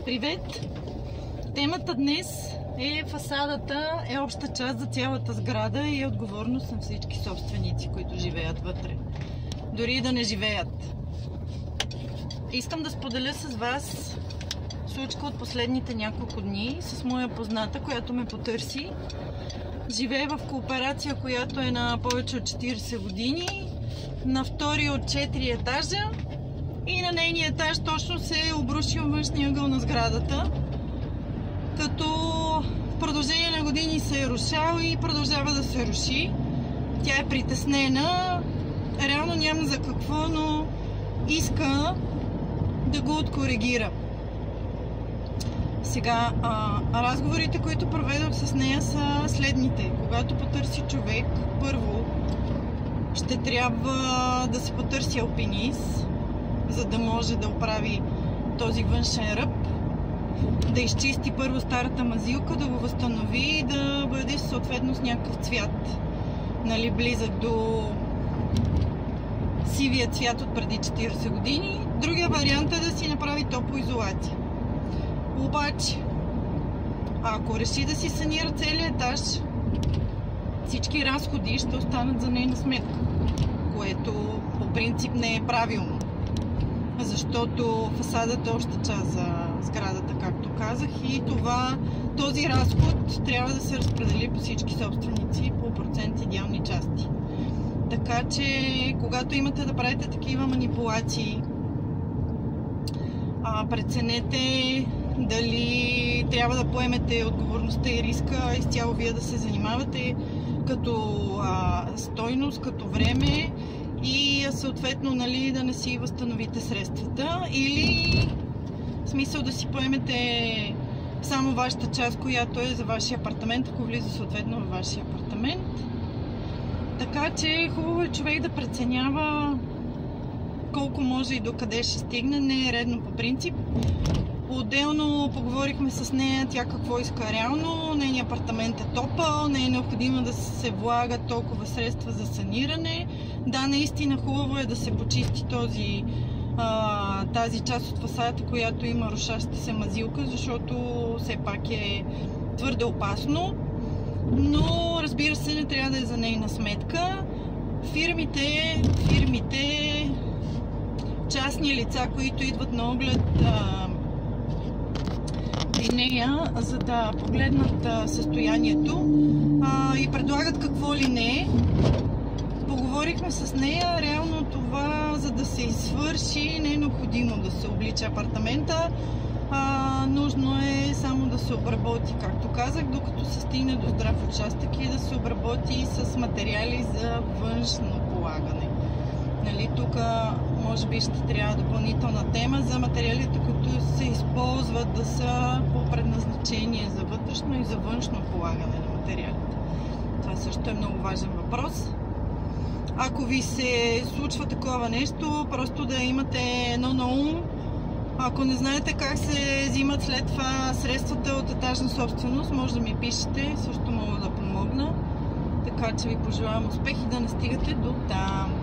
Привет! Темата днес е фасадата е обща част за цялата сграда и е отговорност на всички собственици, които живеят вътре. Дори да не живеят. Искам да споделя с вас случка от последните няколко дни с моя позната, която ме потърси. Живее в кооперация, която е на повече от 40 години, на втори от 4 етажа и на нейния етаж точно се е обрушил външния ъгъл на сградата, като в продължение на години се е рушал и продължава да се руши. Тя е притеснена, реално няма за какво, но иска да го откоригира. Сега, разговорите, които проведох с нея, са следните. Когато потърси човек, първо ще трябва да се потърси алпинист, за да може да оправи този външен ръб, да изчисти първо старата мазилка, да го възстанови и да бъде съответно с някакъв цвят, нали, близък до сивия цвят от преди 40 години. Другия вариант е да си направи топлоизолация. Обаче, ако реши да си санира целият етаж, всички разходи ще останат за нейна сметка, което по принцип не е правилно, защото фасадата е обща част за сградата, както казах, и този разход трябва да се разпредели по всички собственици по процент идеални части. Така че, когато имате да правите такива манипулации, преценете дали трябва да поемете отговорността и риска изцяло вие да се занимавате като стойност, като време и съответно, нали, да не си възстановите средствата, или в смисъл да си поемете само вашата част, която е за вашия апартамент, ако влиза съответно във вашия апартамент. Така че хубаво е човек да преценява колко може и докъде ще стигне. Не е редно по принцип. Отделно поговорихме с нея, тя какво иска реално. Нейният апартамент е топъл, не е необходимо да се влагат толкова средства за саниране. Да, наистина хубаво е да се почисти тази част от фасадата, която има рушаща се мазилка, защото все пак е твърде опасно. Но разбира се, не трябва да е за нейна сметка. Фирмите, частни лица, които идват на оглед при нея, за да погледнат състоянието и предлагат какво ли не. Поговорихме с нея, реално това, за да се извърши, не е необходимо да се облича апартамента. Нужно е само да се обработи, както казах, докато се стигне до здрав участък, и да се обработи с материали за външно полагане. Нали, тук може би ще трябва допълнителна тема за материалите, които се използват да са по предназначение за вътрешно и за външно полагане на материалите. Това също е много важен въпрос. Ако ви се случва такова нещо, просто да имате едно на ум. Ако не знаете как се взимат след това средствата от етажна собственост, може да ми пишете, също мога да помогна. Така че ви пожелавам успех и да не стигате до там.